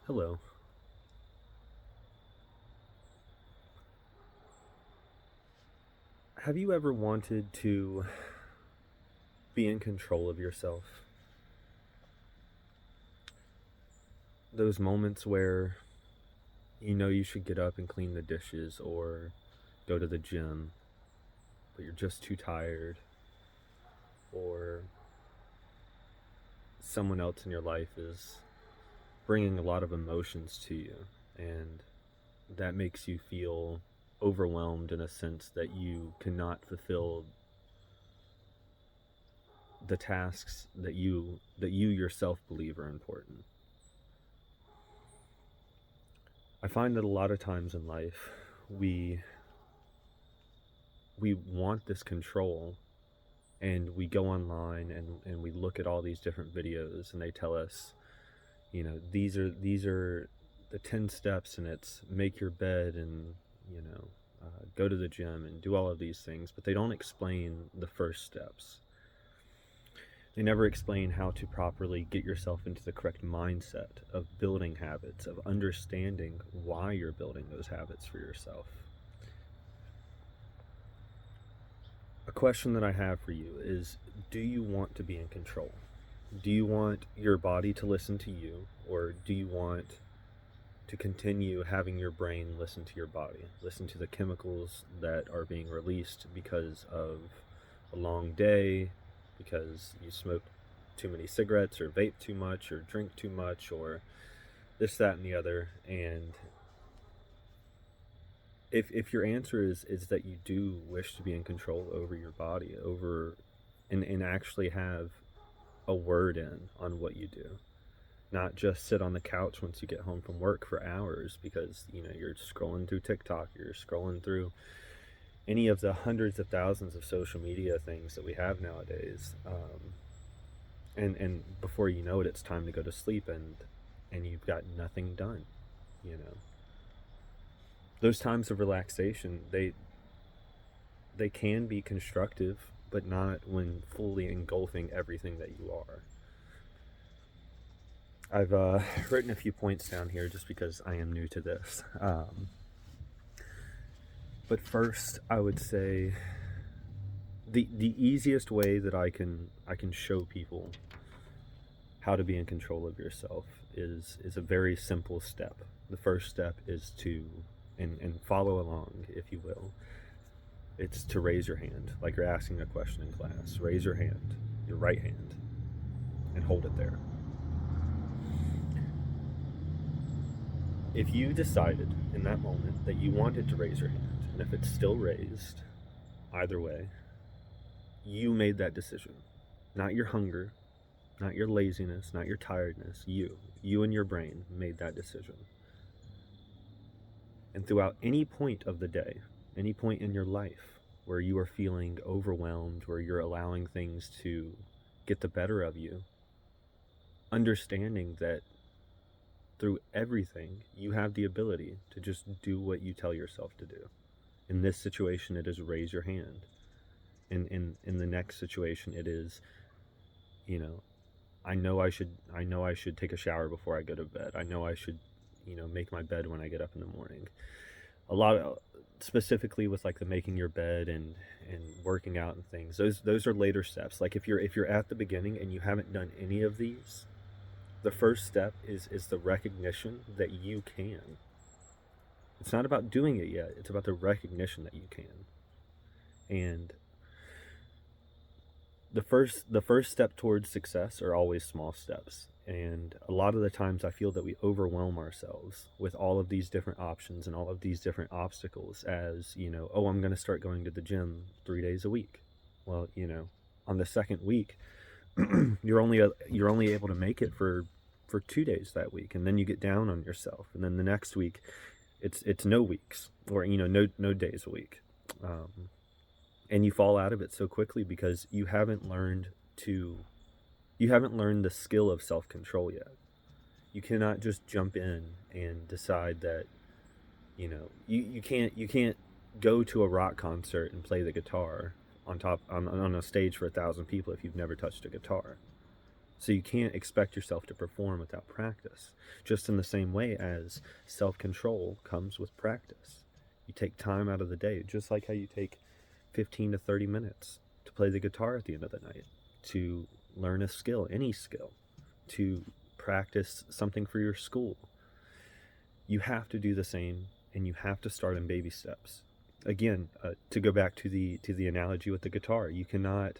Hello. Have you ever wanted to be in control of yourself? Those moments where you know you should get up and clean the dishes or go to the gym, but you're just too tired, or someone else in your life is bringing a lot of emotions to you, and that makes you feel overwhelmed in a sense that you cannot fulfill the tasks that you yourself believe are important. I find that a lot of times in life we we want this control, and we go online and we look at all these different videos, and they tell us, these are the 10 steps, and it's make your bed, and you know go to the gym and do all of these things, but they don't explain the first steps. They never explain how to properly get yourself into the correct mindset of building habits, of understanding why you're building those habits for yourself. A question that I have for you is, do you want to be in control? Do you want your body to listen to you, or do you want to continue having your brain listen to your body, listen to the chemicals that are being released because of a long day, because you smoke too many cigarettes, or vape too much, or drink too much, or this, that, and the other? And if your answer is that you do wish to be in control over your body, over and actually have a word in on what you do, not just sit on the couch once you get home from work for hours because you're scrolling through TikTok, you're scrolling through any of the hundreds of thousands of social media things that we have nowadays, and before you know it, it's time to go to sleep, and you've got nothing done. You know, those times of relaxation, they can be constructive, but not when fully engulfing everything that you are. I've written a few points down here just because I am new to this. But first, I would say the easiest way that I can show people how to be in control of yourself is a very simple step. The first step is to, and follow along if you will. It's to raise your hand, like you're asking a question in class. Raise your hand, your right hand, and hold it there. If you decided in that moment that you wanted to raise your hand, and if it's still raised, either way, you made that decision. Not your hunger, not your laziness, not your tiredness. You and your brain made that decision. And throughout any point of the day, any point in your life where you are feeling overwhelmed, where you're allowing things to get the better of you, understanding that through everything, you have the ability to just do what you tell yourself to do. In this situation, it is raise your hand. In the next situation, it is, you know, I know I should take a shower before I go to bed. I know I should, make my bed when I get up in the morning. A lot of, specifically with like the making your bed and working out and things. Those are later steps. Like if you're at the beginning and you haven't done any of these, the first step is the recognition that you can. It's not about doing it yet. It's about the recognition that you can. And the first step towards success are always small steps. And a lot of the times I feel that we overwhelm ourselves with all of these different options and all of these different obstacles, as, oh, I'm going to start going to the gym 3 days a week. Well, on the second week, you're only able to make it for 2 days that week, and then you get down on yourself, and then the next week it's no weeks, or no days a week. And you fall out of it so quickly because you haven't learned the skill of self-control yet. You cannot just jump in and decide that, you can't go to a rock concert and play the guitar on a stage for 1,000 people if you've never touched a guitar. So you can't expect yourself to perform without practice. Just in the same way as self-control comes with practice. You take time out of the day, just like how you take 15 to 30 minutes to play the guitar at the end of the night, to learn a skill, any skill, to practice something for your school. You have to do the same, and you have to start in baby steps. Again, to go back to the analogy with the guitar, you cannot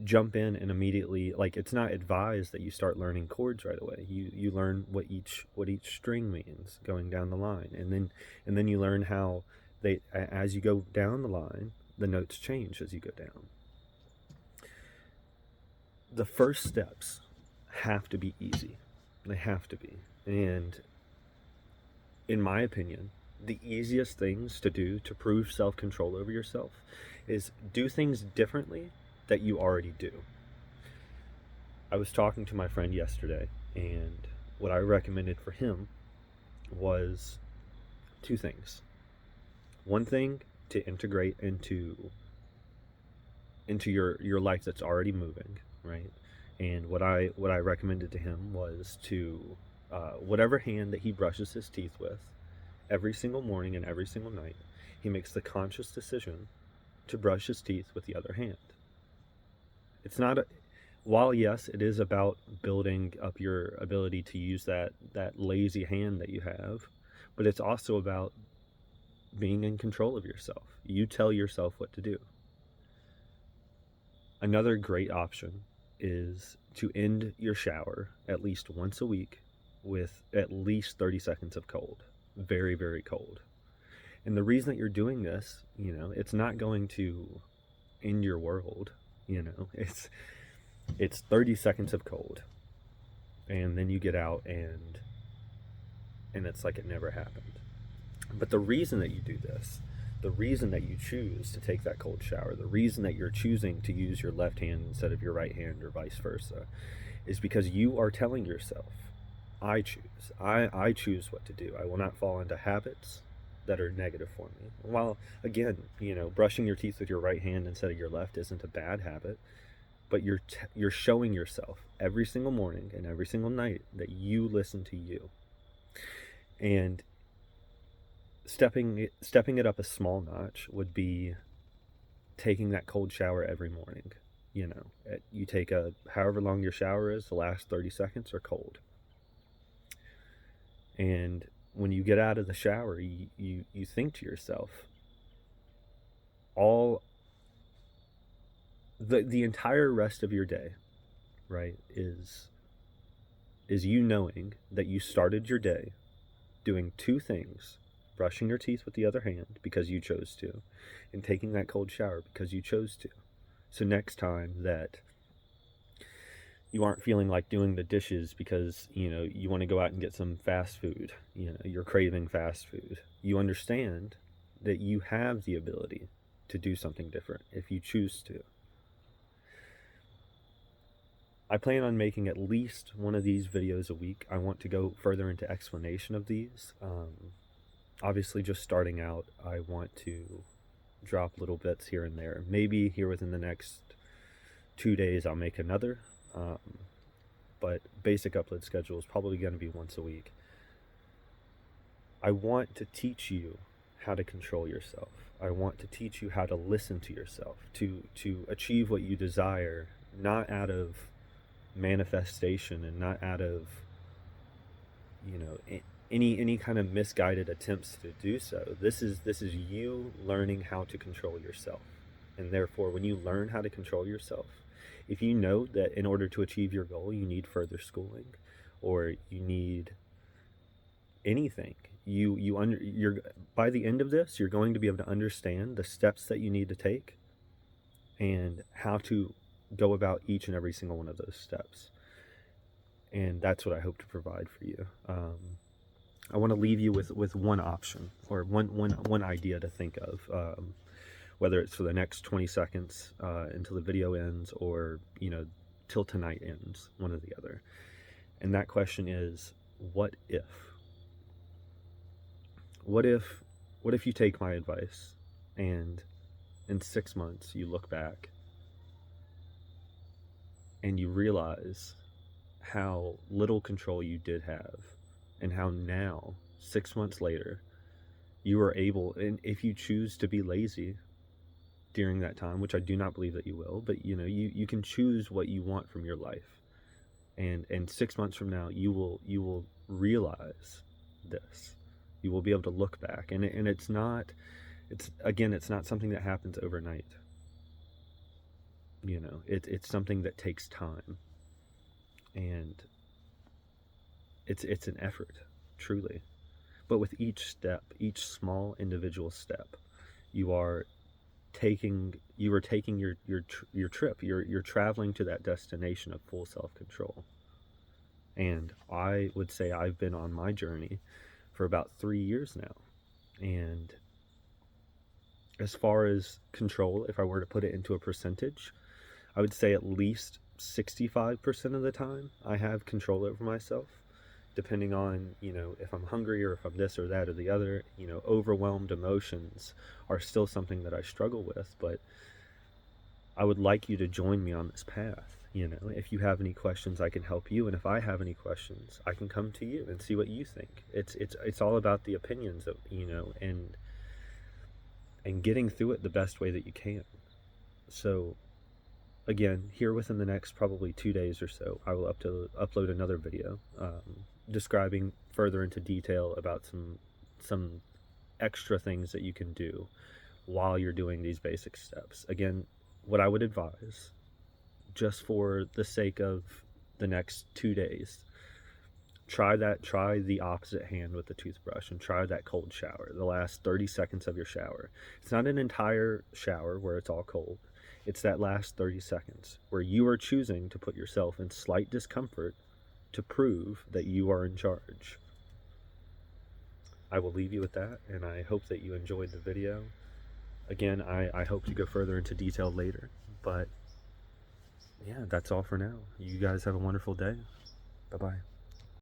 jump in and immediately, like, it's not advised that you start learning chords right away. You learn what each string means going down the line, and then you learn how they, as you go down the line, the notes change as you go down. The first steps have to be easy. They have to be. And in my opinion, the easiest things to do to prove self-control over yourself is do things differently that you already do. I was talking to my friend yesterday, and what I recommended for him was two things. One thing to integrate into your life that's already moving, right? And what I recommended to him was to whatever hand that he brushes his teeth with every single morning and every single night, he makes the conscious decision to brush his teeth with the other hand. It's not while yes, it is about building up your ability to use that lazy hand that you have, but it's also about being in control of yourself. You tell yourself what to do. Another great option is to end your shower at least once a week with at least 30 seconds of cold. Very, very cold. And the reason that you're doing this, it's not going to end your world. It's 30 seconds of cold, and then you get out and it's like it never happened. But the reason that you do this, the reason that you choose to take that cold shower, the reason that you're choosing to use your left hand instead of your right hand or vice versa, is because you are telling yourself, I choose. I choose what to do. I will not fall into habits that are negative for me. While, again, brushing your teeth with your right hand instead of your left isn't a bad habit, but you're showing yourself every single morning and every single night that you listen to you. And stepping it up a small notch would be taking that cold shower every morning. You take however long your shower is, the last 30 seconds are cold. And when you get out of the shower, you think to yourself, the entire rest of your day, right, is you knowing that you started your day doing two things: brushing your teeth with the other hand because you chose to, and taking that cold shower because you chose to. So next time that you aren't feeling like doing the dishes because you want to go out and get some fast food, you're craving fast food, you understand that you have the ability to do something different if you choose to. I plan on making at least one of these videos a week. I want to go further into explanation of these. Obviously, just starting out, I want to drop little bits here and there. Maybe here within the next 2 days I'll make another. But basic upload schedule is probably going to be once a week. I want to teach you how to control yourself. I want to teach you how to listen to yourself, to achieve what you desire, not out of manifestation and not out of any kind of misguided attempts to do so. This is you learning how to control yourself. And therefore, when you learn how to control yourself, if you know that in order to achieve your goal you need further schooling or you need anything, you're by the end of this you're going to be able to understand the steps that you need to take and how to go about each and every single one of those steps. And that's what I hope to provide for you. I want to leave you with one option or one idea to think of, whether it's for the next 20 seconds until the video ends or till tonight ends, one or the other. And that question is, what if you take my advice and in 6 months you look back and you realize how little control you did have, and how now, 6 months later, you are able, and if you choose to be lazy during that time, which I do not believe that you will, but you can choose what you want from your life. And 6 months from now, you will realize this. You will be able to look back, and it's not something that happens overnight. It's something that takes time, and it's an effort, truly. But with each step, each small individual step, you are taking your trip. You're traveling to that destination of full self-control. And I would say I've been on my journey for about 3 years now. And as far as control, if I were to put it into a percentage, I would say at least 65% of the time I have control over myself, depending on, if I'm hungry or if I'm this or that or the other. Overwhelmed emotions are still something that I struggle with, but I would like you to join me on this path. If you have any questions, I can help you, and if I have any questions, I can come to you and see what you think. It's all about the opinions of, and getting through it the best way that you can. So again, here within the next probably 2 days or so, I will upload another video describing further into detail about some extra things that you can do while you're doing these basic steps. Again, what I would advise, just for the sake of the next 2 days, try the opposite hand with the toothbrush, and try that cold shower, the last 30 seconds of your shower. It's not an entire shower where it's all cold. It's that last 30 seconds where you are choosing to put yourself in slight discomfort to prove that you are in charge. I will leave you with that, and I hope that you enjoyed the video. Again, I hope to go further into detail later, but yeah, that's all for now. You guys have a wonderful day. Bye-bye.